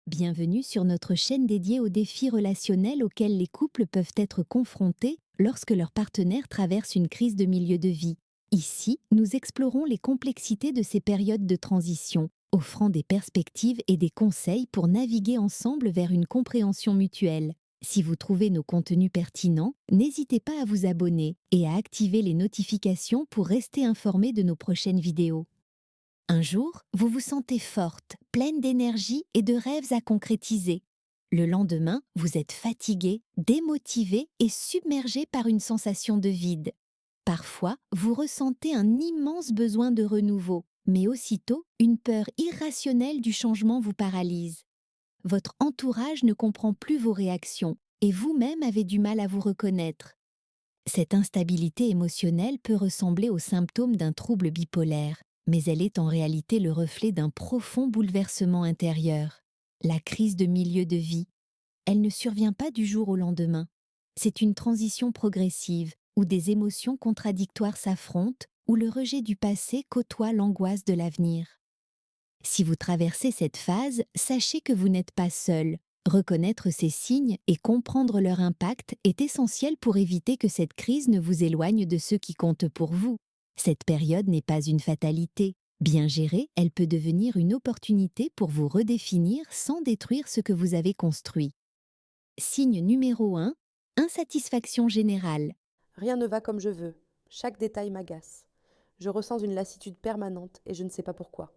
Bienvenue sur notre chaîne dédiée aux défis relationnels auxquels les couples peuvent être confrontés lorsque leur partenaire traverse une crise de milieu de vie. Ici, nous explorons les complexités de ces périodes de transition, offrant des perspectives et des conseils pour naviguer ensemble vers une compréhension mutuelle. Si vous trouvez nos contenus pertinents, n'hésitez pas à vous abonner et à activer les notifications pour rester informé de nos prochaines vidéos. Un jour, vous vous sentez forte, pleine d'énergie et de rêves à concrétiser. Le lendemain, vous êtes fatigué, démotivé et submergé par une sensation de vide. Parfois, vous ressentez un immense besoin de renouveau, mais aussitôt, une peur irrationnelle du changement vous paralyse. Votre entourage ne comprend plus vos réactions et vous-même avez du mal à vous reconnaître. Cette instabilité émotionnelle peut ressembler aux symptômes d'un trouble bipolaire, mais elle est en réalité le reflet d'un profond bouleversement intérieur. La crise de milieu de vie, elle ne survient pas du jour au lendemain. C'est une transition progressive où des émotions contradictoires s'affrontent, où le rejet du passé côtoie l'angoisse de l'avenir. Si vous traversez cette phase, sachez que vous n'êtes pas seul. Reconnaître ces signes et comprendre leur impact est essentiel pour éviter que cette crise ne vous éloigne de ceux qui comptent pour vous. Cette période n'est pas une fatalité. Bien gérée, elle peut devenir une opportunité pour vous redéfinir sans détruire ce que vous avez construit. Signe numéro 1, insatisfaction générale. Rien ne va comme je veux. Chaque détail m'agace. Je ressens une lassitude permanente et je ne sais pas pourquoi.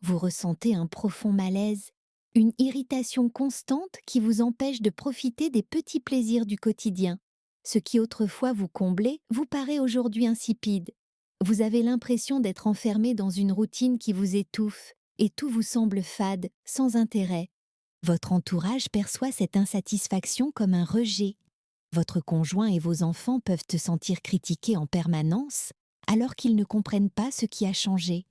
Vous ressentez un profond malaise, une irritation constante qui vous empêche de profiter des petits plaisirs du quotidien. Ce qui autrefois vous comblait vous paraît aujourd'hui insipide. Vous avez l'impression d'être enfermé dans une routine qui vous étouffe et tout vous semble fade, sans intérêt. Votre entourage perçoit cette insatisfaction comme un rejet. Votre conjoint et vos enfants peuvent se sentir critiqués en permanence alors qu'ils ne comprennent pas ce qui a changé.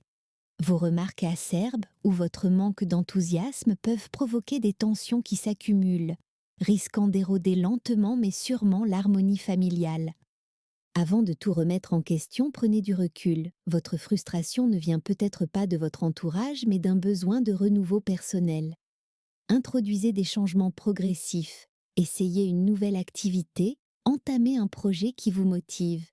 Vos remarques acerbes ou votre manque d'enthousiasme peuvent provoquer des tensions qui s'accumulent, risquant d'éroder lentement mais sûrement l'harmonie familiale. Avant de tout remettre en question, prenez du recul. Votre frustration ne vient peut-être pas de votre entourage mais d'un besoin de renouveau personnel. Introduisez des changements progressifs, essayez une nouvelle activité, entamez un projet qui vous motive.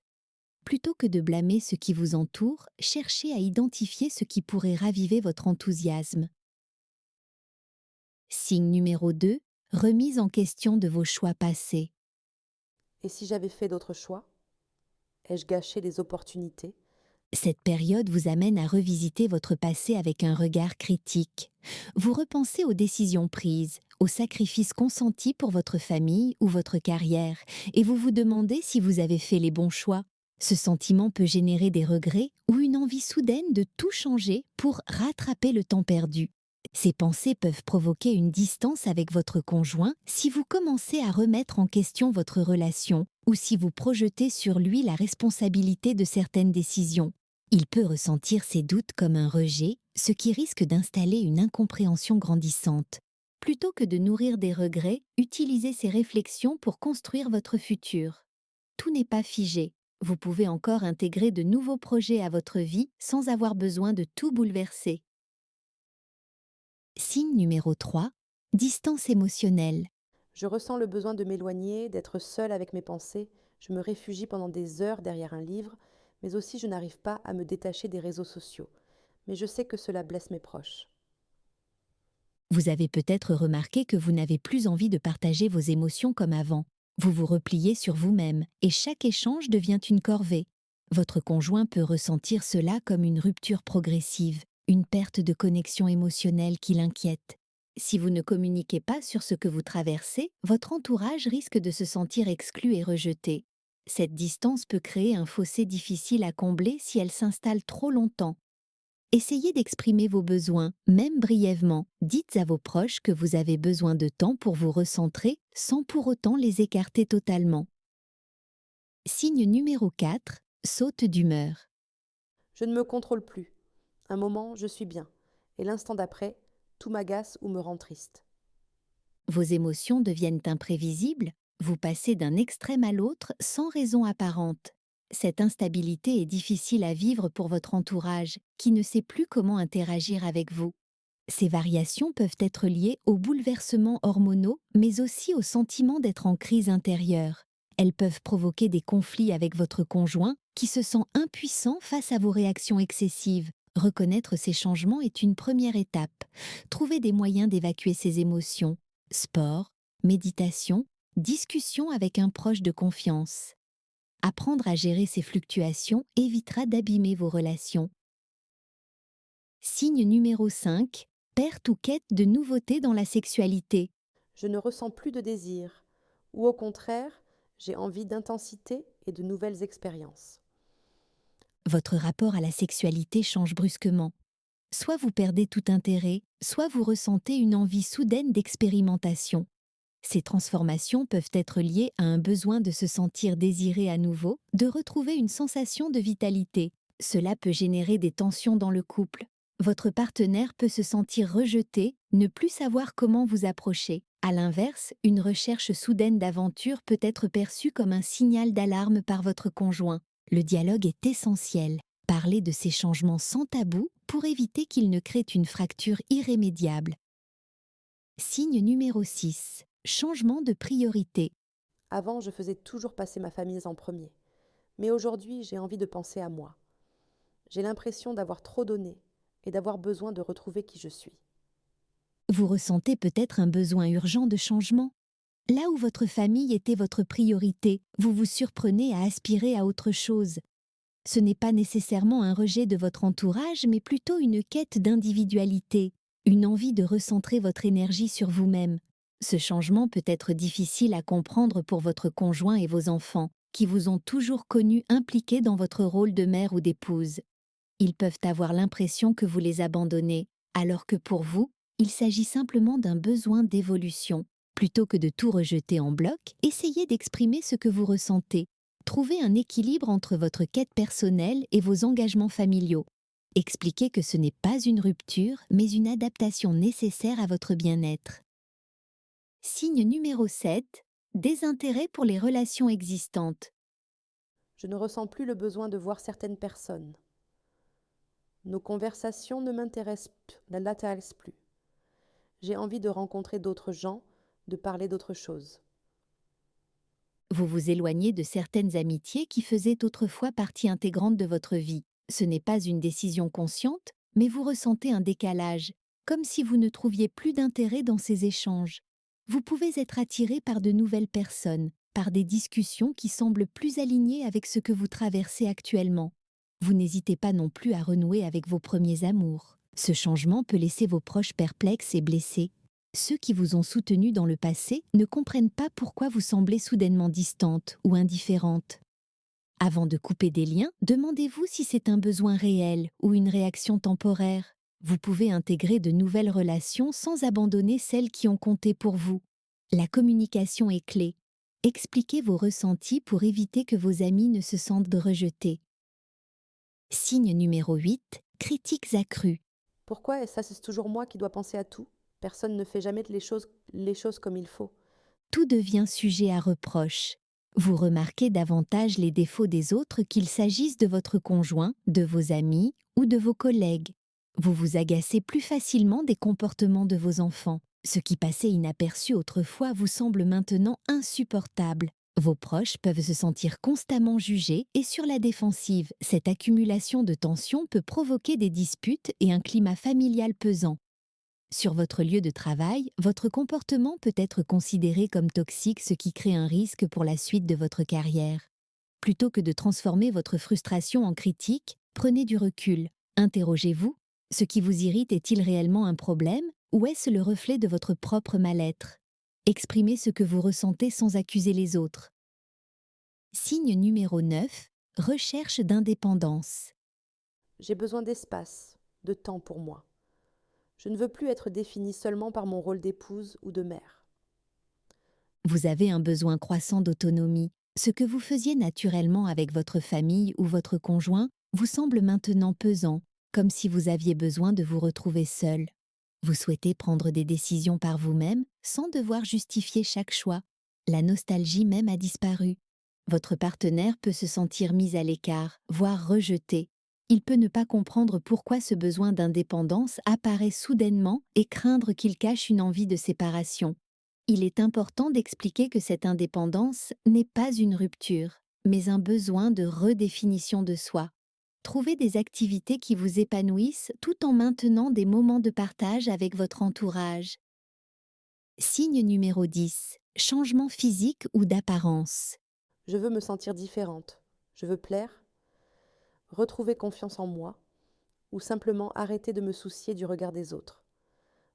Plutôt que de blâmer ce qui vous entoure, cherchez à identifier ce qui pourrait raviver votre enthousiasme. Signe numéro 2, remise en question de vos choix passés. Et si j'avais fait d'autres choix? Ai-je gâché des opportunités? Cette période vous amène à revisiter votre passé avec un regard critique. Vous repensez aux décisions prises, aux sacrifices consentis pour votre famille ou votre carrière, et vous vous demandez si vous avez fait les bons choix. Ce sentiment peut générer des regrets ou une envie soudaine de tout changer pour rattraper le temps perdu. Ces pensées peuvent provoquer une distance avec votre conjoint si vous commencez à remettre en question votre relation ou si vous projetez sur lui la responsabilité de certaines décisions. Il peut ressentir ces doutes comme un rejet, ce qui risque d'installer une incompréhension grandissante. Plutôt que de nourrir des regrets, utilisez ces réflexions pour construire votre futur. Tout n'est pas figé. Vous pouvez encore intégrer de nouveaux projets à votre vie sans avoir besoin de tout bouleverser. Signe numéro 3, distance émotionnelle. Je ressens le besoin de m'éloigner, d'être seule avec mes pensées. Je me réfugie pendant des heures derrière un livre, mais aussi je n'arrive pas à me détacher des réseaux sociaux. Mais je sais que cela blesse mes proches. Vous avez peut-être remarqué que vous n'avez plus envie de partager vos émotions comme avant. Vous vous repliez sur vous-même et chaque échange devient une corvée. Votre conjoint peut ressentir cela comme une rupture progressive, une perte de connexion émotionnelle qui l'inquiète. Si vous ne communiquez pas sur ce que vous traversez, votre entourage risque de se sentir exclu et rejeté. Cette distance peut créer un fossé difficile à combler si elle s'installe trop longtemps. Essayez d'exprimer vos besoins, même brièvement. Dites à vos proches que vous avez besoin de temps pour vous recentrer sans pour autant les écarter totalement. Signe numéro 4, saute d'humeur. Je ne me contrôle plus. Un moment, je suis bien. Et l'instant d'après, tout m'agace ou me rend triste. Vos émotions deviennent imprévisibles, vous passez d'un extrême à l'autre sans raison apparente. Cette instabilité est difficile à vivre pour votre entourage, qui ne sait plus comment interagir avec vous. Ces variations peuvent être liées aux bouleversements hormonaux, mais aussi au sentiment d'être en crise intérieure. Elles peuvent provoquer des conflits avec votre conjoint qui se sent impuissant face à vos réactions excessives. Reconnaître ces changements est une première étape. Trouver des moyens d'évacuer ces émotions. Sport, méditation, discussion avec un proche de confiance. Apprendre à gérer ces fluctuations évitera d'abîmer vos relations. Signe numéro 5. Perte ou quête de nouveautés dans la sexualité. Je ne ressens plus de désir, ou au contraire, j'ai envie d'intensité et de nouvelles expériences. Votre rapport à la sexualité change brusquement. Soit vous perdez tout intérêt, soit vous ressentez une envie soudaine d'expérimentation. Ces transformations peuvent être liées à un besoin de se sentir désiré à nouveau, de retrouver une sensation de vitalité. Cela peut générer des tensions dans le couple. Votre partenaire peut se sentir rejeté, ne plus savoir comment vous approcher. À l'inverse, une recherche soudaine d'aventure peut être perçue comme un signal d'alarme par votre conjoint. Le dialogue est essentiel. Parlez de ces changements sans tabou pour éviter qu'ils ne créent une fracture irrémédiable. Signe numéro 6. Changement de priorité. Avant, je faisais toujours passer ma famille en premier. Mais aujourd'hui, j'ai envie de penser à moi. J'ai l'impression d'avoir trop donné et d'avoir besoin de retrouver qui je suis. Vous ressentez peut-être un besoin urgent de changement. Là où votre famille était votre priorité, vous vous surprenez à aspirer à autre chose. Ce n'est pas nécessairement un rejet de votre entourage, mais plutôt une quête d'individualité, une envie de recentrer votre énergie sur vous-même. Ce changement peut être difficile à comprendre pour votre conjoint et vos enfants, qui vous ont toujours connu impliqués dans votre rôle de mère ou d'épouse. Ils peuvent avoir l'impression que vous les abandonnez, alors que pour vous, il s'agit simplement d'un besoin d'évolution. Plutôt que de tout rejeter en bloc, essayez d'exprimer ce que vous ressentez. Trouvez un équilibre entre votre quête personnelle et vos engagements familiaux. Expliquez que ce n'est pas une rupture, mais une adaptation nécessaire à votre bien-être. Signe numéro 7. Désintérêt pour les relations existantes. Je ne ressens plus le besoin de voir certaines personnes. Nos conversations ne l'intéressent plus. J'ai envie de rencontrer d'autres gens, de parler d'autres choses. Vous vous éloignez de certaines amitiés qui faisaient autrefois partie intégrante de votre vie. Ce n'est pas une décision consciente, mais vous ressentez un décalage, comme si vous ne trouviez plus d'intérêt dans ces échanges. Vous pouvez être attiré par de nouvelles personnes, par des discussions qui semblent plus alignées avec ce que vous traversez actuellement. Vous n'hésitez pas non plus à renouer avec vos premiers amours. Ce changement peut laisser vos proches perplexes et blessés. Ceux qui vous ont soutenu dans le passé ne comprennent pas pourquoi vous semblez soudainement distante ou indifférente. Avant de couper des liens, demandez-vous si c'est un besoin réel ou une réaction temporaire. Vous pouvez intégrer de nouvelles relations sans abandonner celles qui ont compté pour vous. La communication est clé. Expliquez vos ressentis pour éviter que vos amis ne se sentent rejetés. Signe numéro 8. Critiques accrues. Pourquoi ça, c'est toujours moi qui dois penser à tout? Personne ne fait jamais les choses comme il faut. Tout devient sujet à reproche. Vous remarquez davantage les défauts des autres qu'il s'agisse de votre conjoint, de vos amis ou de vos collègues. Vous vous agacez plus facilement des comportements de vos enfants. Ce qui passait inaperçu autrefois vous semble maintenant insupportable. Vos proches peuvent se sentir constamment jugés et sur la défensive. Cette accumulation de tensions peut provoquer des disputes et un climat familial pesant. Sur votre lieu de travail, votre comportement peut être considéré comme toxique, ce qui crée un risque pour la suite de votre carrière. Plutôt que de transformer votre frustration en critique, prenez du recul. Interrogez-vous, ce qui vous irrite est-il réellement un problème ou est-ce le reflet de votre propre mal-être? Exprimez ce que vous ressentez sans accuser les autres. Signe numéro 9. Recherche d'indépendance. J'ai besoin d'espace, de temps pour moi. Je ne veux plus être définie seulement par mon rôle d'épouse ou de mère. Vous avez un besoin croissant d'autonomie. Ce que vous faisiez naturellement avec votre famille ou votre conjoint vous semble maintenant pesant, comme si vous aviez besoin de vous retrouver seul. Vous souhaitez prendre des décisions par vous-même sans devoir justifier chaque choix. La nostalgie même a disparu. Votre partenaire peut se sentir mis à l'écart, voire rejeté. Il peut ne pas comprendre pourquoi ce besoin d'indépendance apparaît soudainement et craindre qu'il cache une envie de séparation. Il est important d'expliquer que cette indépendance n'est pas une rupture, mais un besoin de redéfinition de soi. Trouvez des activités qui vous épanouissent tout en maintenant des moments de partage avec votre entourage. Signe numéro 10. Changement physique ou d'apparence. Je veux me sentir différente. Je veux plaire, retrouver confiance en moi ou simplement arrêter de me soucier du regard des autres.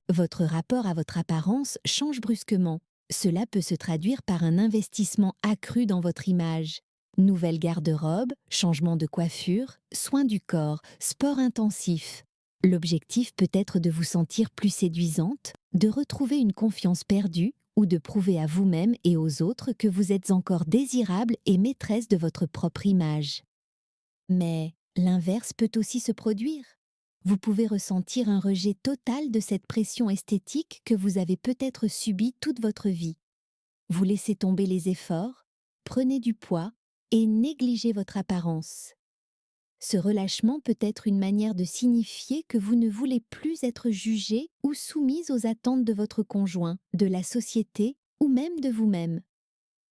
Votre rapport à votre apparence change brusquement. Cela peut se traduire par un investissement accru dans votre image. Nouvelle garde-robe, changement de coiffure, soins du corps, sport intensif. L'objectif peut être de vous sentir plus séduisante, de retrouver une confiance perdue ou de prouver à vous-même et aux autres que vous êtes encore désirable et maîtresse de votre propre image. Mais l'inverse peut aussi se produire. Vous pouvez ressentir un rejet total de cette pression esthétique que vous avez peut-être subie toute votre vie. Vous laissez tomber les efforts, prenez du poids et négligez votre apparence. Ce relâchement peut être une manière de signifier que vous ne voulez plus être jugée ou soumise aux attentes de votre conjoint, de la société ou même de vous-même.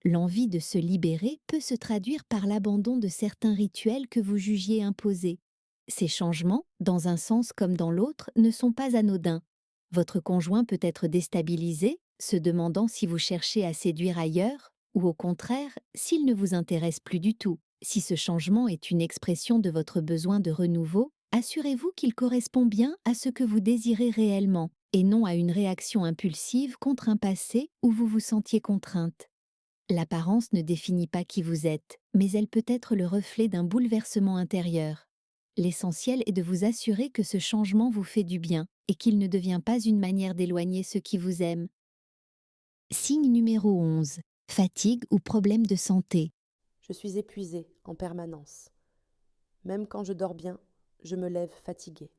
L'envie de se libérer peut se traduire par l'abandon de certains rituels que vous jugiez imposés. Ces changements, dans un sens comme dans l'autre, ne sont pas anodins. Votre conjoint peut être déstabilisé, se demandant si vous cherchez à séduire ailleurs, ou au contraire, s'il ne vous intéresse plus du tout. Si ce changement est une expression de votre besoin de renouveau, assurez-vous qu'il correspond bien à ce que vous désirez réellement, et non à une réaction impulsive contre un passé où vous vous sentiez contrainte. L'apparence ne définit pas qui vous êtes, mais elle peut être le reflet d'un bouleversement intérieur. L'essentiel est de vous assurer que ce changement vous fait du bien et qu'il ne devient pas une manière d'éloigner ceux qui vous aiment. Signe numéro 11. Fatigue ou problème de santé. Je suis épuisée en permanence. Même quand je dors bien, je me lève fatiguée.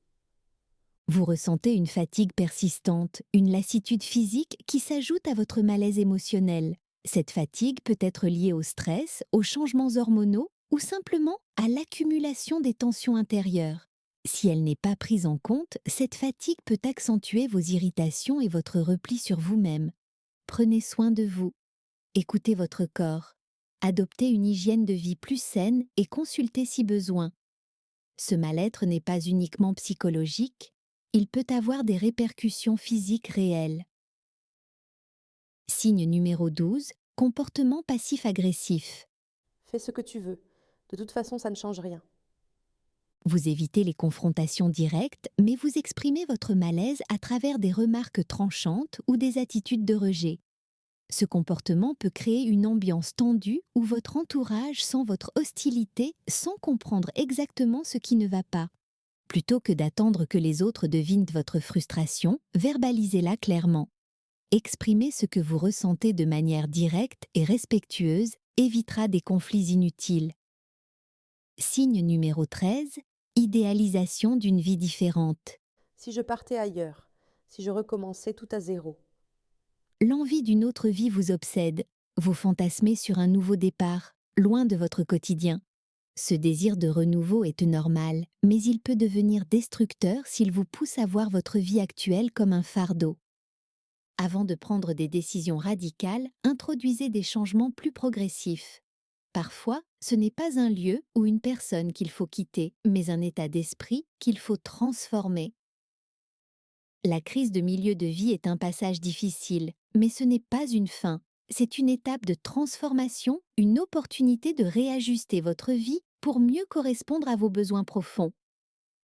Vous ressentez une fatigue persistante, une lassitude physique qui s'ajoute à votre malaise émotionnel. Cette fatigue peut être liée au stress, aux changements hormonaux ou simplement à l'accumulation des tensions intérieures. Si elle n'est pas prise en compte, cette fatigue peut accentuer vos irritations et votre repli sur vous-même. Prenez soin de vous. Écoutez votre corps. Adoptez une hygiène de vie plus saine et consultez si besoin. Ce mal-être n'est pas uniquement psychologique, il peut avoir des répercussions physiques réelles. Signe numéro 12. Comportement passif-agressif. Fais ce que tu veux. De toute façon, ça ne change rien. Vous évitez les confrontations directes, mais vous exprimez votre malaise à travers des remarques tranchantes ou des attitudes de rejet. Ce comportement peut créer une ambiance tendue où votre entourage sent votre hostilité sans comprendre exactement ce qui ne va pas. Plutôt que d'attendre que les autres devinent votre frustration, verbalisez-la clairement. Exprimer ce que vous ressentez de manière directe et respectueuse évitera des conflits inutiles. Signe numéro 13. Idéalisation d'une vie différente. Si je partais ailleurs, si je recommençais tout à zéro, L'envie d'une autre vie vous obsède. Vous fantasmez sur un nouveau départ, loin de votre quotidien. Ce désir de renouveau est normal, mais il peut devenir destructeur s'il vous pousse à voir votre vie actuelle comme un fardeau. Avant de prendre des décisions radicales, introduisez des changements plus progressifs. Parfois, ce n'est pas un lieu ou une personne qu'il faut quitter, mais un état d'esprit qu'il faut transformer. La crise de milieu de vie est un passage difficile, mais ce n'est pas une fin. C'est une étape de transformation, une opportunité de réajuster votre vie pour mieux correspondre à vos besoins profonds.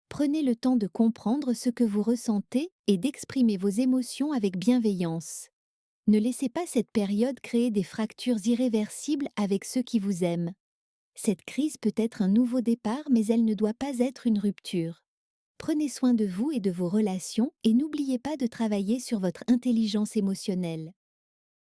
Prenez le temps de comprendre ce que vous ressentez et d'exprimer vos émotions avec bienveillance. Ne laissez pas cette période créer des fractures irréversibles avec ceux qui vous aiment. Cette crise peut être un nouveau départ, mais elle ne doit pas être une rupture. Prenez soin de vous et de vos relations et n'oubliez pas de travailler sur votre intelligence émotionnelle.